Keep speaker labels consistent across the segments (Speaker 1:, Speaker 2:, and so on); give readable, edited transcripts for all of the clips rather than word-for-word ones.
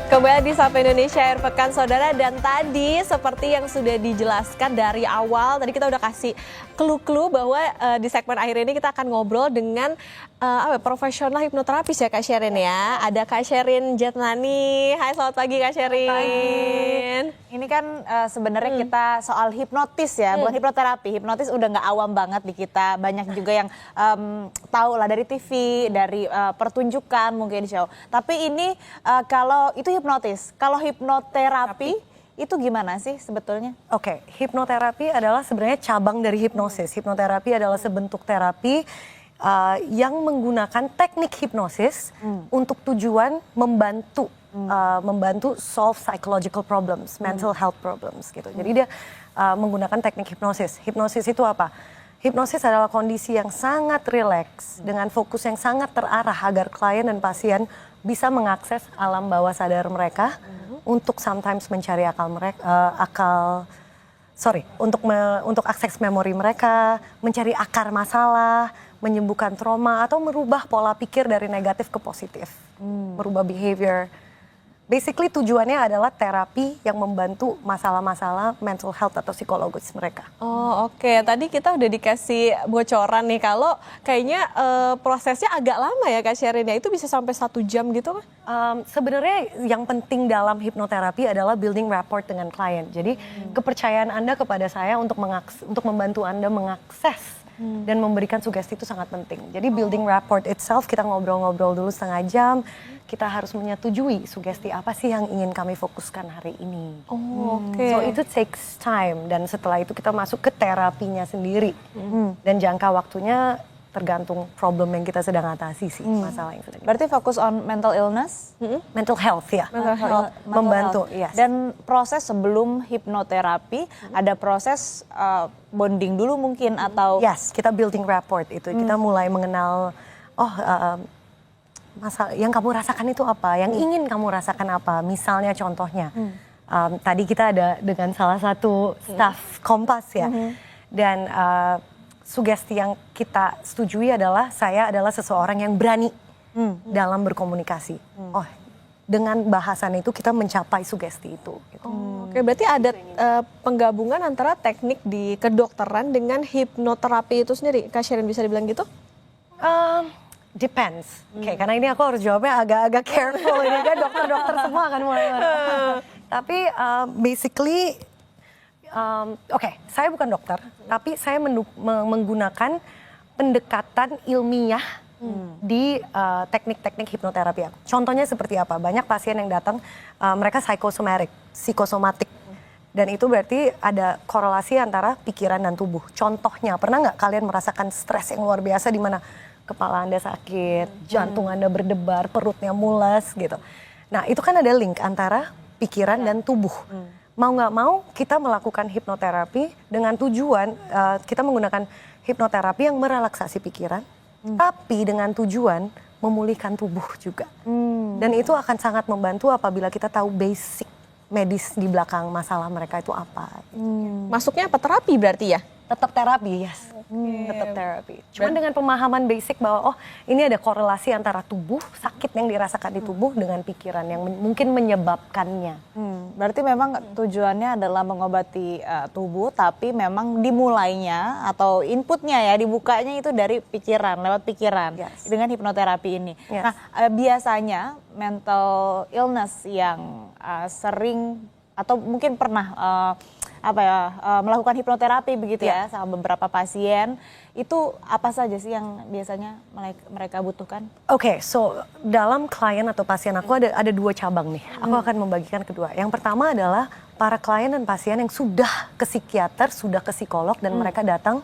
Speaker 1: Kembali di Sapa Indonesia Akhir Pekan Saudara, dan tadi seperti yang sudah dijelaskan dari awal, tadi kita udah kasih clue-clue bahwa di segmen akhir ini kita akan ngobrol dengan profesional hipnoterapis ya Kak Sherin ya. Ada Kak Sherin Jetnani. Hai, selamat pagi Kak Sherin.
Speaker 2: Ini kan sebenarnya kita soal hipnotis ya, bukan hipnoterapi. Hipnotis udah nggak awam banget di kita. Banyak juga yang tahu lah dari TV, dari pertunjukan mungkin show. Tapi ini kalau itu hipnotis, kalau hipnoterapi itu gimana sih sebetulnya?
Speaker 3: Oke, hipnoterapi adalah sebenarnya cabang dari hipnosis. Hipnoterapi adalah sebentuk terapi yang menggunakan teknik hipnosis untuk tujuan membantu solve psychological problems, mental health problems gitu. Jadi dia menggunakan teknik hipnosis. Hipnosis itu apa? Hipnosis adalah kondisi yang sangat rileks dengan fokus yang sangat terarah agar klien dan pasien bisa mengakses alam bawah sadar mereka untuk sometimes mencari untuk akses memori mereka, mencari akar masalah, menyembuhkan trauma atau merubah pola pikir dari negatif ke positif, merubah behavior. Basically tujuannya adalah terapi yang membantu masalah-masalah mental health atau psikologis mereka.
Speaker 1: Oh oke, tadi kita udah dikasih bocoran nih kalau kayaknya prosesnya agak lama ya Kak Sherin ya, itu bisa sampai 1 jam gitu kan?
Speaker 3: Sebenarnya yang penting dalam hipnoterapi adalah building rapport dengan klien. Jadi kepercayaan Anda kepada saya untuk membantu Anda mengakses dan memberikan sugesti itu sangat penting. Jadi building rapport itself, kita ngobrol-ngobrol dulu 1/2 jam. Kita harus menyetujui sugesti apa sih yang ingin kami fokuskan hari ini.
Speaker 1: Oh, oke.
Speaker 3: So itu takes time, dan setelah itu kita masuk ke terapinya sendiri. Dan jangka waktunya tergantung problem yang kita sedang atasi sih, masalah yang sedang.
Speaker 2: Berarti fokus on mental illness?
Speaker 3: Mental health ya.
Speaker 2: Mental
Speaker 3: Membantu,
Speaker 2: health.
Speaker 3: yes.
Speaker 2: Dan proses sebelum hipnoterapi ada proses bonding dulu mungkin atau?
Speaker 3: Yes, kita building rapport itu. Kita mulai mengenal, masalah yang kamu rasakan itu apa, yang ingin kamu rasakan apa. Misalnya contohnya, tadi kita ada dengan salah satu staff Kompas ya, dan sugesti yang kita setujui adalah saya adalah seseorang yang berani dalam berkomunikasi. Oh, dengan bahasan itu kita mencapai sugesti itu. Gitu.
Speaker 1: Oke, berarti ada penggabungan antara teknik di kedokteran dengan hipnoterapi itu sendiri. Kak Sherin bisa dibilang gitu?
Speaker 3: Depends. Oke, karena ini aku harus jawabnya agak-agak careful ini kan, dokter-dokter semua kan mulai. Tapi basically, saya bukan dokter, tapi saya menggunakan pendekatan ilmiah di teknik-teknik hipnoterapi aku. Contohnya seperti apa? Banyak pasien yang datang, mereka psikosomatik. Dan itu berarti ada korelasi antara pikiran dan tubuh. Contohnya, pernah nggak kalian merasakan stres yang luar biasa di mana kepala Anda sakit, jantung Anda berdebar, perutnya mules gitu. Nah itu kan ada link antara pikiran dan tubuh. Mau nggak mau kita melakukan hipnoterapi dengan tujuan, kita menggunakan hipnoterapi yang merelaksasi pikiran, tapi dengan tujuan memulihkan tubuh juga. Dan itu akan sangat membantu apabila kita tahu basic medis di belakang masalah mereka itu apa.
Speaker 1: Masuknya apa, terapi berarti ya?
Speaker 3: Tetap terapi, yes. Tetap terapi. Cuman dengan pemahaman basic bahwa ini ada korelasi antara tubuh, sakit yang dirasakan di tubuh dengan pikiran yang mungkin menyebabkannya.
Speaker 2: Berarti memang tujuannya adalah mengobati tubuh, tapi memang dimulainya atau inputnya ya, dibukanya itu dari pikiran, lewat pikiran. Dengan hipnoterapi ini. Nah, biasanya mental illness yang sering atau mungkin pernah melakukan hipnoterapi begitu ya sama beberapa pasien, itu apa saja sih yang biasanya mereka butuhkan?
Speaker 3: Oke, so dalam klien atau pasien aku ada 2 cabang nih. Aku akan membagikan kedua. Yang pertama adalah para klien dan pasien yang sudah ke psikiater, sudah ke psikolog, dan mereka datang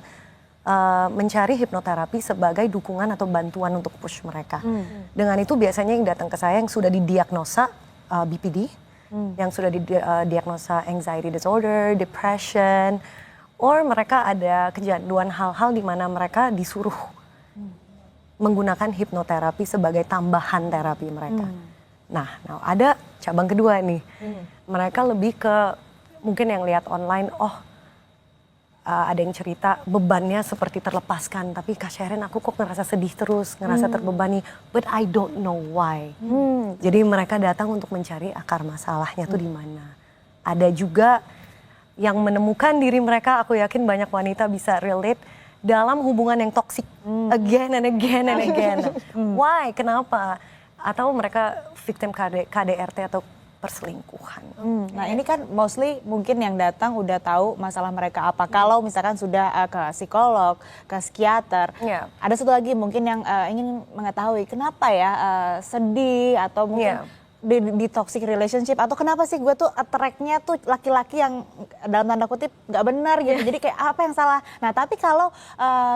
Speaker 3: mencari hipnoterapi sebagai dukungan atau bantuan untuk push mereka. Dengan itu biasanya yang datang ke saya yang sudah didiagnosa BPD, yang sudah didiagnosa anxiety disorder, depression, or mereka ada kecanduan hal-hal di mana mereka disuruh menggunakan hipnoterapi sebagai tambahan terapi mereka. Nah, ada cabang kedua nih. Mereka lebih ke mungkin yang lihat online, ada yang cerita bebannya seperti terlepaskan, tapi Kak Sherin aku kok ngerasa sedih terus, ngerasa terbebani, but I don't know why. Jadi mereka datang untuk mencari akar masalahnya tuh di mana. Ada juga yang menemukan diri mereka, aku yakin banyak wanita bisa relate dalam hubungan yang toksik, again and again and again. Why? Kenapa? Atau mereka victim KDRT atau perselingkuhan.
Speaker 2: Nah ini kan mostly mungkin yang datang udah tahu masalah mereka apa. Kalau misalkan sudah ke psikolog, ke psikiater, ada satu lagi mungkin yang ingin mengetahui kenapa ya sedih atau mungkin di toxic relationship, atau kenapa sih gue tuh attract-nya tuh laki-laki yang dalam tanda kutip nggak benar gitu. Jadi kayak apa yang salah. Nah tapi kalau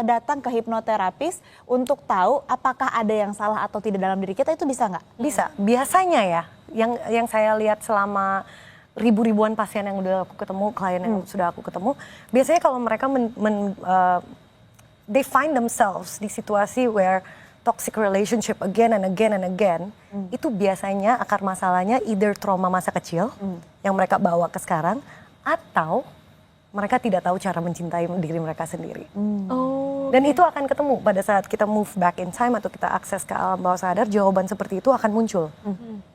Speaker 2: datang ke hipnoterapis untuk tahu apakah ada yang salah atau tidak dalam diri kita, itu bisa nggak?
Speaker 3: Bisa. Biasanya ya, yang saya lihat selama ribuan pasien yang udah aku ketemu, klien yang sudah aku ketemu, biasanya kalau mereka they find themselves di situasi where toxic relationship again and again and again, itu biasanya akar masalahnya either trauma masa kecil yang mereka bawa ke sekarang, atau mereka tidak tahu cara mencintai diri mereka sendiri. Dan itu akan ketemu pada saat kita move back in time atau kita akses ke alam bawah sadar, jawaban seperti itu akan muncul.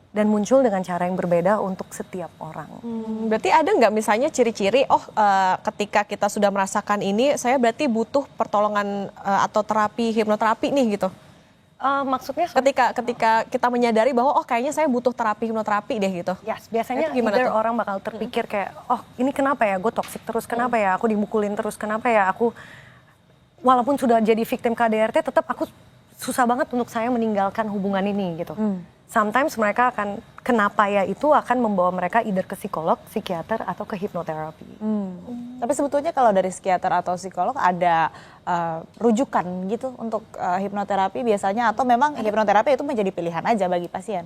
Speaker 3: Dan muncul dengan cara yang berbeda untuk setiap orang.
Speaker 1: Berarti ada nggak misalnya ciri-ciri, ketika kita sudah merasakan ini, saya berarti butuh pertolongan atau terapi hipnoterapi nih gitu?
Speaker 3: Maksudnya
Speaker 1: ketika kita menyadari bahwa kayaknya saya butuh terapi hipnoterapi deh gitu.
Speaker 3: Yes, biasanya either orang bakal terpikir kayak, ini kenapa ya gue toksik terus, kenapa ya aku dimukulin terus, kenapa ya aku walaupun sudah jadi victim KDRT tetap aku susah banget untuk saya meninggalkan hubungan ini gitu. Sometimes mereka akan, kenapa ya itu akan membawa mereka either ke psikolog, psikiater, atau ke hipnoterapi.
Speaker 2: Tapi sebetulnya kalau dari psikiater atau psikolog ada rujukan gitu untuk hipnoterapi biasanya, atau memang hipnoterapi itu menjadi pilihan aja bagi pasien?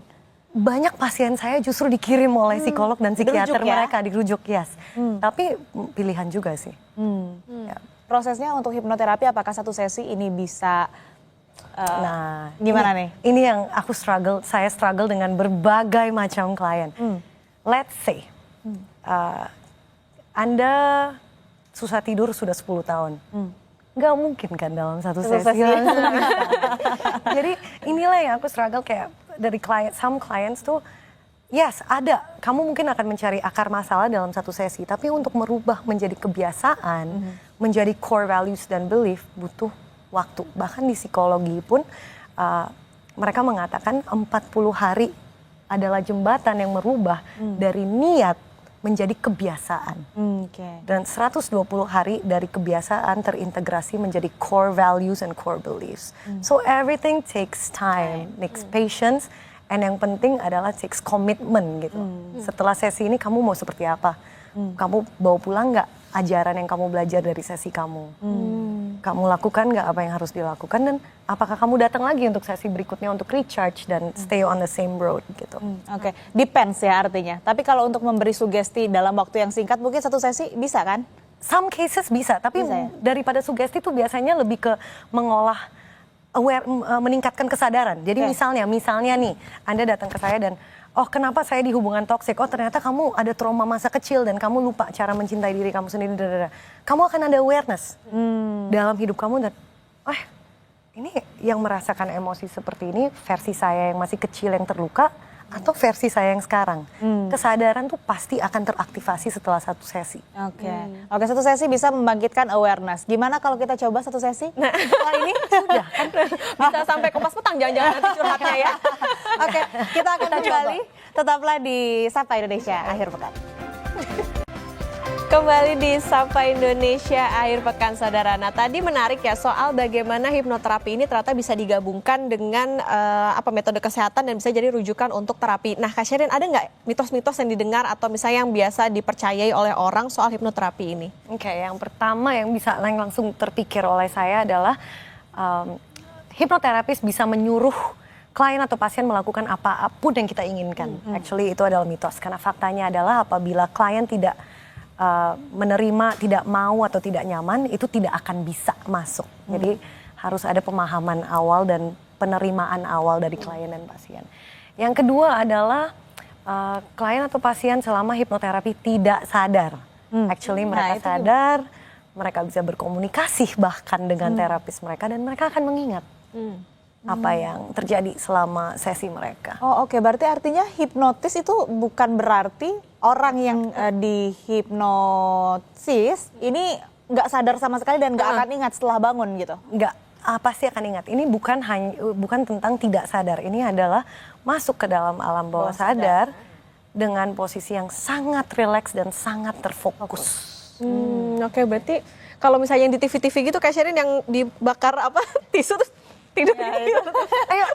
Speaker 3: Banyak pasien saya justru dikirim oleh psikolog dan psikiater mereka, dirujuk, yes. Tapi pilihan juga sih.
Speaker 2: Ya. Prosesnya untuk hipnoterapi apakah satu sesi ini bisa gimana nih?
Speaker 3: Ini yang aku saya struggle dengan berbagai macam klien. Let's say, Anda susah tidur sudah 10 tahun. Nggak mungkin kan dalam satu sesi. Jadi inilah yang aku struggle, kayak dari some clients tuh, yes ada, kamu mungkin akan mencari akar masalah dalam satu sesi, tapi untuk merubah menjadi kebiasaan, menjadi core values dan belief butuh waktu. Bahkan di psikologi pun mereka mengatakan 40 hari adalah jembatan yang merubah dari niat menjadi kebiasaan. Dan 120 hari dari kebiasaan terintegrasi menjadi core values and core beliefs. So everything takes time, needs patience, and yang penting adalah takes commitment gitu. Setelah sesi ini kamu mau seperti apa? Kamu bawa pulang nggak ajaran yang kamu belajar dari sesi kamu? Kamu lakukan nggak apa yang harus dilakukan, dan apakah kamu datang lagi untuk sesi berikutnya untuk recharge dan stay on the same road gitu.
Speaker 2: Oke, depends ya artinya. Tapi kalau untuk memberi sugesti dalam waktu yang singkat mungkin satu sesi bisa kan?
Speaker 3: Some cases bisa, tapi bisa, ya? Daripada sugesti itu biasanya lebih ke mengolah meningkatkan kesadaran. Jadi misalnya nih, Anda datang ke saya dan kenapa saya di hubungan toksik? Ternyata kamu ada trauma masa kecil dan kamu lupa cara mencintai diri kamu sendiri. Kamu akan ada awareness dalam hidup kamu dan ini yang merasakan emosi seperti ini versi saya yang masih kecil yang terluka atau versi saya yang sekarang. Kesadaran tuh pasti akan teraktivasi setelah satu sesi.
Speaker 2: Oke, satu sesi bisa membangkitkan awareness. Gimana kalau kita coba satu sesi?
Speaker 1: Nah, setelah ini sudah kan bisa sampai kompas petang, jangan-jangan nanti curhatnya ya.
Speaker 2: Oke, kita akan kembali. Tetaplah di Sapa Indonesia Akhir Pekan. Kembali di Sapa Indonesia Akhir Pekan, saudara. Nah, tadi menarik ya soal bagaimana hipnoterapi ini ternyata bisa digabungkan dengan metode kesehatan dan bisa jadi rujukan untuk terapi. Nah, Kak Sherin, ada nggak mitos-mitos yang didengar atau misalnya yang biasa dipercayai oleh orang soal hipnoterapi ini?
Speaker 3: Oke, yang pertama yang bisa langsung terpikir oleh saya adalah hipnoterapis bisa menyuruh klien atau pasien melakukan apapun yang kita inginkan. Actually itu adalah mitos, karena faktanya adalah apabila klien tidak menerima, tidak mau atau tidak nyaman, itu tidak akan bisa masuk. Jadi harus ada pemahaman awal dan penerimaan awal dari klien dan pasien. Yang kedua adalah klien atau pasien selama hipnoterapi tidak sadar. Actually mereka sadar, mereka bisa berkomunikasi bahkan dengan terapis mereka dan mereka akan mengingat apa yang terjadi selama sesi mereka.
Speaker 2: Oh oke, berarti artinya hipnotis itu bukan berarti orang yang dihipnosis ini nggak sadar sama sekali dan nggak akan ingat setelah bangun gitu?
Speaker 3: Enggak, pasti akan ingat. Ini bukan tentang tidak sadar. Ini adalah masuk ke dalam alam bawah sadar dengan posisi yang sangat rileks dan sangat terfokus.
Speaker 1: Oke, berarti kalau misalnya yang di TV-TV gitu kayak Sherin yang dibakar apa tisu terus tidur gitu.
Speaker 3: Ayo.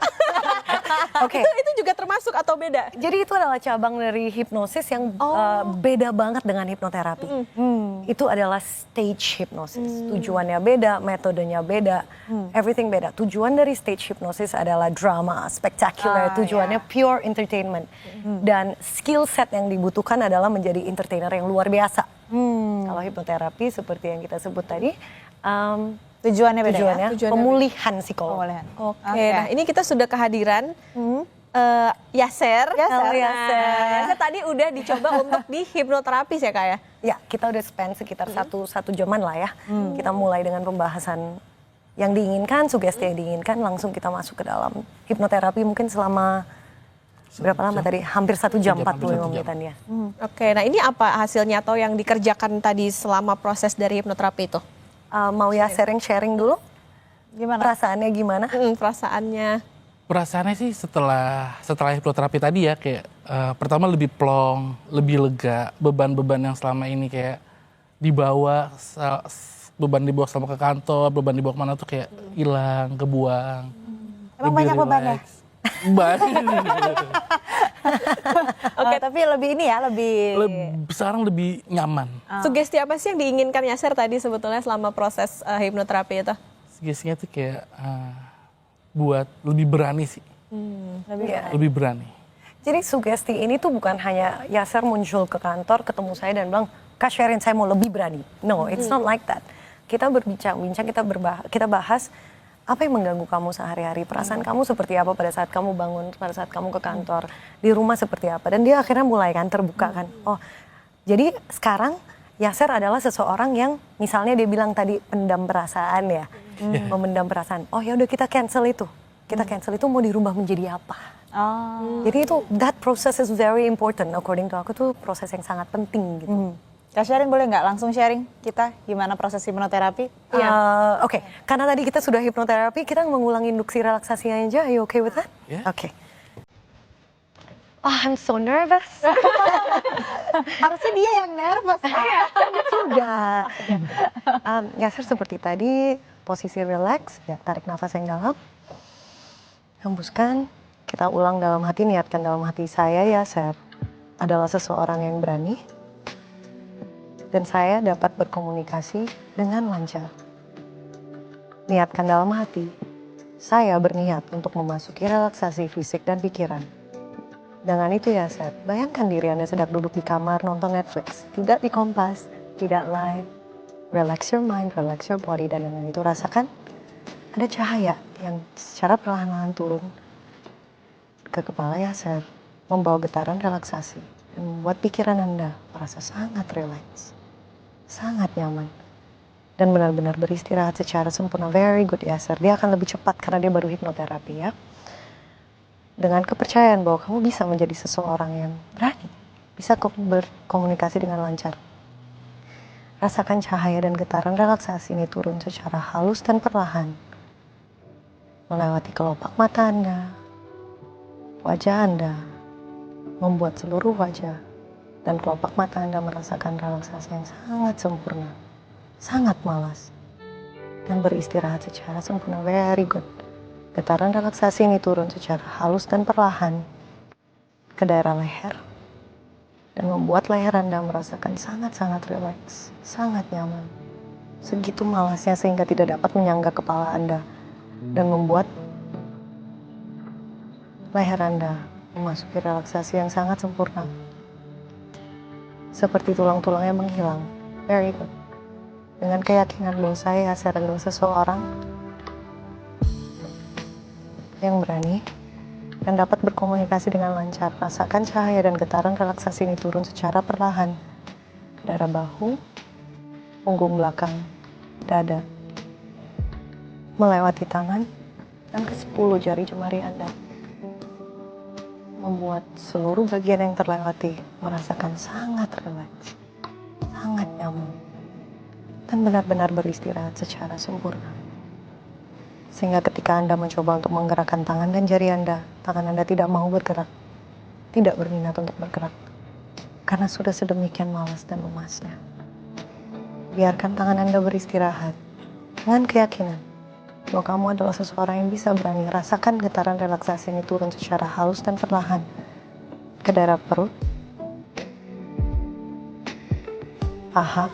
Speaker 3: Oke.
Speaker 1: Itu juga termasuk atau beda?
Speaker 3: Jadi itu adalah cabang dari hipnosis yang beda banget dengan hipnoterapi. Itu adalah stage hypnosis. Tujuannya beda, metodenya beda, everything beda. Tujuan dari stage hypnosis adalah drama, spectacular. Tujuannya pure entertainment. Dan skill set yang dibutuhkan adalah menjadi entertainer yang luar biasa. Kalau hipnoterapi seperti yang kita sebut tadi,
Speaker 2: Tujuannya beda
Speaker 3: tujuannya
Speaker 2: ya?
Speaker 3: pemulihan psikologi.
Speaker 2: Pemulihan.
Speaker 1: Oke, nah ini kita sudah kehadiran Yaser.
Speaker 3: Yaser.
Speaker 1: Yaser tadi udah dicoba untuk di hipnoterapis ya Kak ya?
Speaker 3: Ya, kita udah spend sekitar satu jaman lah ya. Kita mulai dengan pembahasan yang diinginkan, sugesti yang diinginkan, langsung kita masuk ke dalam hipnoterapi mungkin selama berapa lama tadi? Hampir 1 jam 45 menitan ya.
Speaker 1: Oke, nah ini apa hasilnya atau yang dikerjakan tadi selama proses dari hipnoterapi itu?
Speaker 3: Mau ya sharing dulu?
Speaker 2: Gimana?
Speaker 3: Perasaannya gimana?
Speaker 1: Perasaannya?
Speaker 4: Perasaannya sih setelah hipnoterapi tadi ya kayak pertama lebih plong, lebih lega, beban-beban yang selama ini kayak dibawa beban dibawa selama ke kantor, beban dibawa kemana tuh kayak hilang, kebuang.
Speaker 2: Emang
Speaker 4: Lebih
Speaker 2: banyak bebannya?
Speaker 4: relax. Banyak.
Speaker 2: Oke, tapi lebih ini ya,
Speaker 4: Sekarang lebih nyaman.
Speaker 1: Sugesti apa sih yang diinginkan Yaser tadi sebetulnya selama proses hipnoterapi itu?
Speaker 4: Sugestinya tuh kayak buat lebih berani sih. Lebih berani.
Speaker 3: Jadi sugesti ini tuh bukan hanya Yaser muncul ke kantor, ketemu saya dan bilang, Kak Sherin saya mau lebih berani. No, it's not like that. Kita berbincang-bincang, kita bahas apa yang mengganggu kamu sehari-hari, perasaan kamu seperti apa pada saat kamu bangun, pada saat kamu ke kantor, di rumah seperti apa. Dan dia akhirnya mulai kan terbuka kan. Oh, jadi sekarang Yaser adalah seseorang yang misalnya dia bilang tadi pendam perasaan ya, memendam perasaan. Oh ya udah kita cancel itu. Kita cancel itu mau dirubah menjadi apa? Jadi itu that process is very important according to aku tuh proses yang sangat penting gitu.
Speaker 2: Kak Sherin boleh nggak langsung sharing kita gimana proses hipnoterapi?
Speaker 3: Oke, karena tadi kita sudah hipnoterapi, kita mengulangi induksi relaksasinya aja. Are you okay with that?
Speaker 4: Yeah.
Speaker 3: Oke. Oh, I'm so nervous.
Speaker 2: Harusnya dia yang nervous.
Speaker 3: Sudah. Yaser seperti tadi, posisi relax, ya, tarik nafas yang dalam. Hembuskan, kita ulang dalam hati, niatkan dalam hati saya Yaser adalah seseorang yang berani. Dan saya dapat berkomunikasi dengan lancar. Niatkan dalam hati, saya berniat untuk memasuki relaksasi fisik dan pikiran. Dengan itu ya, Seth, bayangkan diri Anda sedang duduk di kamar nonton Netflix. Tidak di Kompas, tidak live. Relax your mind, relax your body. Dan dengan itu rasakan ada cahaya yang secara perlahan-lahan turun ke kepala ya, Seth. Membawa getaran relaksasi. Dan membuat pikiran Anda merasa sangat relax. Sangat nyaman dan benar-benar beristirahat secara sempurna. Very good ya, Sir. Dia akan lebih cepat karena dia baru hipnoterapi ya. Dengan kepercayaan bahwa kamu bisa menjadi seseorang yang berani, bisa berkomunikasi dengan lancar. Rasakan cahaya dan getaran relaksasi ini turun secara halus dan perlahan, melewati kelopak mata Anda, wajah Anda, membuat seluruh wajah dan kelopak mata Anda merasakan relaksasi yang sangat sempurna, sangat malas, dan beristirahat secara sempurna. Very good. Getaran relaksasi ini turun secara halus dan perlahan ke daerah leher, dan membuat leher Anda merasakan sangat-sangat rileks, sangat nyaman. Segitu malasnya sehingga tidak dapat menyangga kepala Anda, dan membuat leher Anda memasuki relaksasi yang sangat sempurna. Seperti tulang-tulangnya menghilang. Very good. Dengan keyakinan bahwa saya adalah seseorang yang berani dan dapat berkomunikasi dengan lancar. Rasakan cahaya dan getaran relaksasi ini turun secara perlahan ke daerah bahu, punggung belakang, dada, melewati tangan, dan ke 10 jari jemari Anda. Membuat seluruh bagian yang terlewati merasakan sangat rileks, sangat nyaman, dan benar-benar beristirahat secara sempurna. Sehingga ketika Anda mencoba untuk menggerakkan tangan dan jari Anda, tangan Anda tidak mau bergerak, tidak berminat untuk bergerak, karena sudah sedemikian malas dan lemasnya. Biarkan tangan Anda beristirahat dengan keyakinan bahwa kamu adalah seseorang yang bisa berani rasakan getaran relaksasi ini turun secara halus dan perlahan ke daerah perut, paha,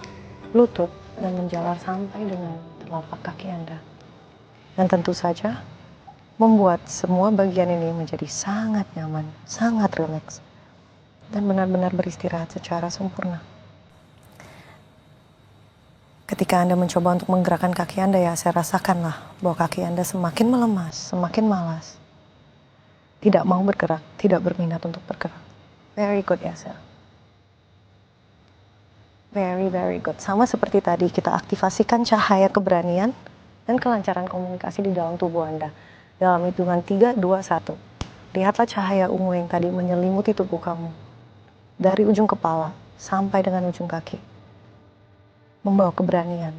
Speaker 3: lutut, dan menjalar sampai dengan telapak kaki Anda. Dan tentu saja membuat semua bagian ini menjadi sangat nyaman, sangat rileks, dan benar-benar beristirahat secara sempurna. Ketika Anda mencoba untuk menggerakkan kaki Anda, ya saya rasakanlah bahwa kaki Anda semakin melemas, semakin malas. Tidak mau bergerak, tidak berminat untuk bergerak. Very good ya, Sir. Very, very good. Sama seperti tadi, kita aktifasikan cahaya keberanian dan kelancaran komunikasi di dalam tubuh Anda. Dalam hitungan 3, 2, 1. Lihatlah cahaya ungu yang tadi menyelimuti tubuh kamu. Dari ujung kepala sampai dengan ujung kaki. Membawa keberanian,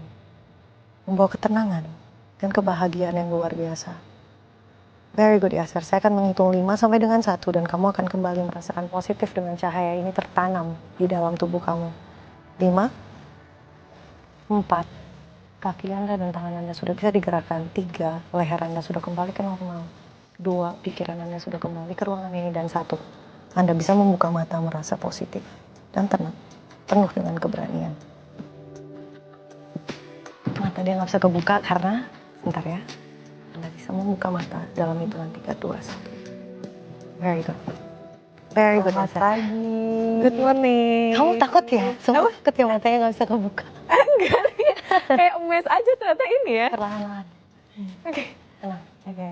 Speaker 3: membawa ketenangan, dan kebahagiaan yang luar biasa. Very good ya, Sir. Saya akan menghitung 5 sampai dengan 1 dan kamu akan kembali merasakan positif dengan cahaya ini tertanam di dalam tubuh kamu. 5, 4, kaki Anda dan tangan Anda sudah bisa digerakkan. 3, leher Anda sudah kembali ke normal. 2, pikiran Anda sudah kembali ke ruangan ini. Dan 1, Anda bisa membuka mata merasa positif dan tenang, penuh dengan keberanian. Mata dia nggak bisa kebuka karena, bentar ya, Anda bisa membuka mata dalam hitungan 3, 2, 1. Very good. Very good.
Speaker 2: Selamat pagi.
Speaker 3: Good morning. Kamu takut ya? Semua takut ya matanya nggak bisa kebuka?
Speaker 1: Enggak, kayak emes aja ternyata ini ya.
Speaker 3: Perlahan-lahan.
Speaker 1: Oke.
Speaker 3: Tenang.
Speaker 2: Oke.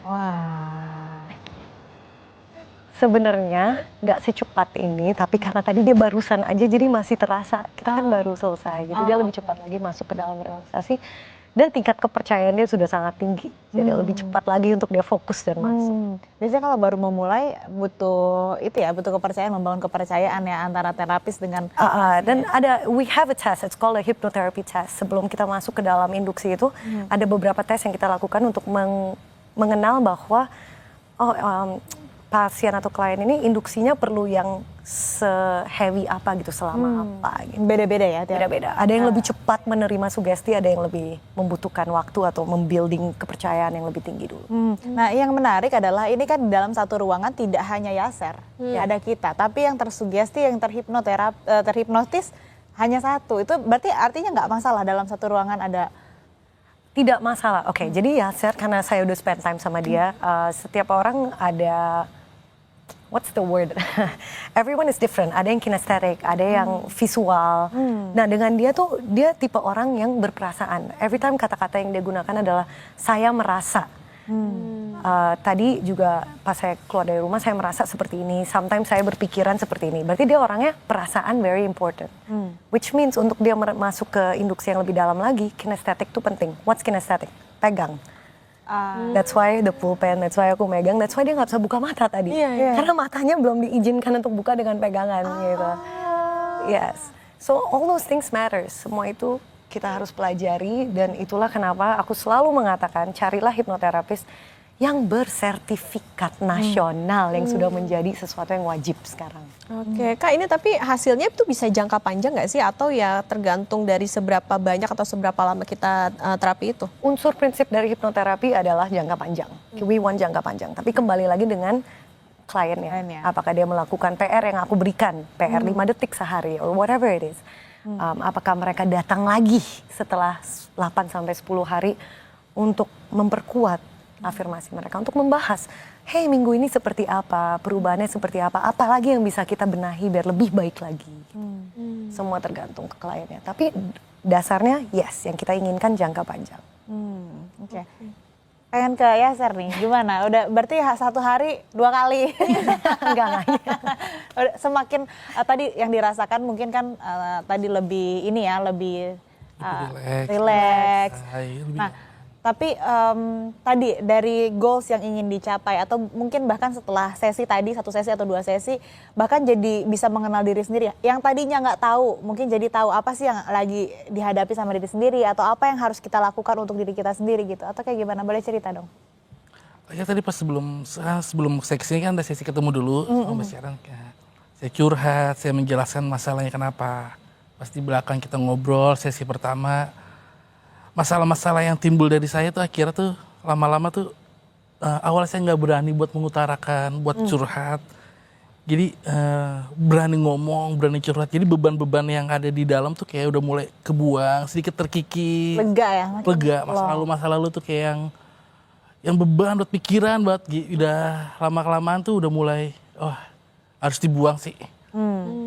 Speaker 2: Wah.
Speaker 3: Sebenarnya nggak secepat ini, tapi karena tadi dia barusan aja jadi masih terasa. Kita kan baru selesai, jadi dia lebih cepat lagi masuk ke dalam relaksasi. Dan tingkat kepercayaan dia sudah sangat tinggi, jadi lebih cepat lagi untuk dia fokus dan masuk.
Speaker 2: Biasanya kalau baru memulai butuh itu ya, butuh kepercayaan, membangun kepercayaan ya antara terapis dengan
Speaker 3: Dan we have a test, it's called a hypnotherapy test. Sebelum kita masuk ke dalam induksi itu, ada beberapa tes yang kita lakukan untuk mengenal bahwa pasien atau klien ini induksinya perlu yang se-heavy apa gitu, selama apa gitu.
Speaker 2: beda-beda ya.
Speaker 3: Beda-beda. Ada yang lebih cepat menerima sugesti, ada yang lebih membutuhkan waktu atau membuilding kepercayaan yang lebih tinggi dulu.
Speaker 2: Nah, yang menarik adalah ini kan di dalam satu ruangan tidak hanya Yaser, ada kita, tapi yang tersugesti, yang terhipnotis hanya satu. Itu berarti artinya nggak masalah dalam satu ruangan ada.
Speaker 3: Tidak masalah. Oke, jadi Yaser karena saya udah spend time sama dia, setiap orang ada what's the word? Everyone is different. Ada yang kinestetik, ada yang visual. Nah, dengan dia tuh, dia tipe orang yang berperasaan. Every time kata-kata yang dia gunakan adalah saya merasa. Tadi juga pas saya keluar dari rumah saya merasa seperti ini. Sometimes saya berpikiran seperti ini. Berarti dia orangnya perasaan very important. Which means untuk dia masuk ke induksi yang lebih dalam lagi, kinestetik itu penting. What's kinestetik? Pegang. That's why the pulpen, that's why aku megang, that's why dia nggak bisa buka mata tadi. Karena matanya belum diizinkan untuk buka dengan pegangan gitu. Yes. So all those things matters. Semua itu kita harus pelajari dan itulah kenapa aku selalu mengatakan carilah hipnoterapis yang bersertifikat nasional yang sudah menjadi sesuatu yang wajib sekarang.
Speaker 1: Oke, Kak, ini tapi hasilnya itu bisa jangka panjang nggak sih? Atau ya tergantung dari seberapa banyak atau seberapa lama kita terapi itu?
Speaker 3: Unsur prinsip dari hipnoterapi adalah jangka panjang. We want jangka panjang. Tapi kembali lagi dengan kliennya. Apakah dia melakukan PR yang aku berikan, PR 5 detik sehari, or whatever it is. Apakah mereka datang lagi setelah 8 sampai 10 hari untuk memperkuat afirmasi mereka, untuk membahas, hey minggu ini seperti apa, perubahannya seperti apa, apalagi yang bisa kita benahi biar lebih baik lagi. Semua tergantung ke kliennya. Tapi dasarnya yes, yang kita inginkan jangka panjang.
Speaker 2: Oke. Pengen ke Yaser nih, gimana? Udah berarti satu hari 2 kali.
Speaker 3: Enggak.
Speaker 2: Semakin tadi yang dirasakan mungkin kan tadi lebih ini ya, lebih relax. Nah, tapi tadi dari goals yang ingin dicapai atau mungkin bahkan setelah sesi tadi 1 sesi atau 2 sesi bahkan jadi bisa mengenal diri sendiri. Yang tadinya nggak tahu mungkin jadi tahu apa sih yang lagi dihadapi sama diri sendiri atau apa yang harus kita lakukan untuk diri kita sendiri gitu. Atau kayak gimana? Boleh cerita dong.
Speaker 4: Ya tadi pas sebelum seksi kan ada sesi ketemu dulu sama Mbak Sharon. Saya curhat, saya menjelaskan masalahnya kenapa. Pas di belakang kita ngobrol sesi pertama. Masalah-masalah yang timbul dari saya tuh akhirnya tuh lama-lama tuh awalnya saya nggak berani buat mengutarakan, buat curhat. Jadi berani ngomong, berani curhat. Jadi beban-beban yang ada di dalam tuh kayak udah mulai kebuang, sedikit terkikis.
Speaker 2: Lega ya?
Speaker 4: Lega, masa lalu tuh kayak yang beban buat pikiran, buat udah lama-kelamaan tuh udah mulai, harus dibuang sih.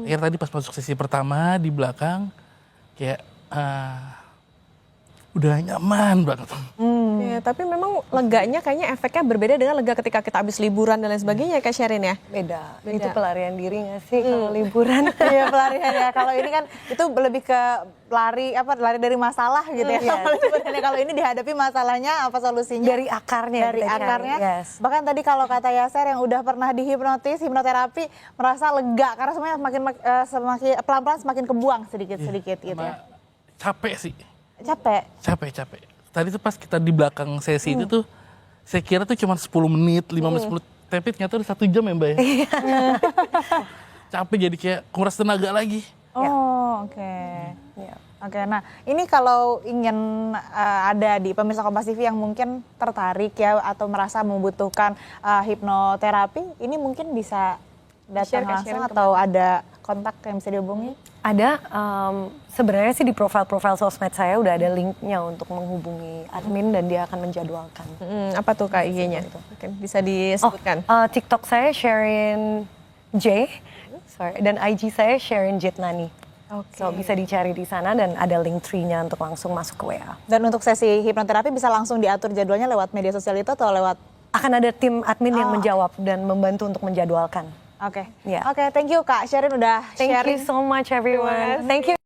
Speaker 4: Akhirnya tadi pas masuk sesi pertama di belakang kayak udah nyaman banget.
Speaker 1: Ya, tapi memang leganya kayaknya efeknya berbeda dengan lega ketika kita habis liburan dan lain sebagainya Kak Sherin ya?
Speaker 3: Beda. Itu pelarian diri nggak sih kalau liburan?
Speaker 2: Iya pelarian ya. Kalau ini kan itu lebih ke lari dari masalah gitu ya. Sebenarnya kalau ini dihadapi masalahnya apa solusinya?
Speaker 3: Dari akarnya.
Speaker 2: Dari akarnya.
Speaker 3: Yes.
Speaker 2: Bahkan tadi kalau kata Yaser yang udah pernah hipnoterapi merasa lega karena semuanya semakin pelan-pelan semakin kebuang sedikit-sedikit gitu ya.
Speaker 4: Capek sih.
Speaker 2: Capek.
Speaker 4: Tadi tuh pas kita di belakang sesi itu tuh, saya kira tuh cuma 10 menit, 5 menit, 10 tapi ternyata udah 1 jam ya Mbak ya. Capek jadi kayak kuras tenaga lagi.
Speaker 2: Oh oke. Oke, nah ini kalau ingin ada di pemirsa Kompas TV yang mungkin tertarik ya atau merasa membutuhkan hipnoterapi, ini mungkin bisa datang langsung atau ada kontak yang bisa dihubungi?
Speaker 3: Ada, sebenarnya sih di profil sosmed saya udah ada linknya untuk menghubungi admin dan dia akan menjadwalkan.
Speaker 1: Apa tuh Kak IG-nya? Mungkin bisa disebutkan.
Speaker 3: TikTok saya Sherin J, dan IG saya Sherin Jitnani. So bisa dicari di sana dan ada link tree-nya untuk langsung masuk ke WA.
Speaker 2: Dan untuk sesi hipnoterapi bisa langsung diatur jadwalnya lewat media sosial itu atau lewat?
Speaker 3: Akan ada tim admin yang menjawab dan membantu untuk menjadwalkan.
Speaker 2: Oke,
Speaker 3: Yeah.
Speaker 2: Oke, thank you Kak Sherin udah sharing.
Speaker 3: Thank you so much everyone. Thank you.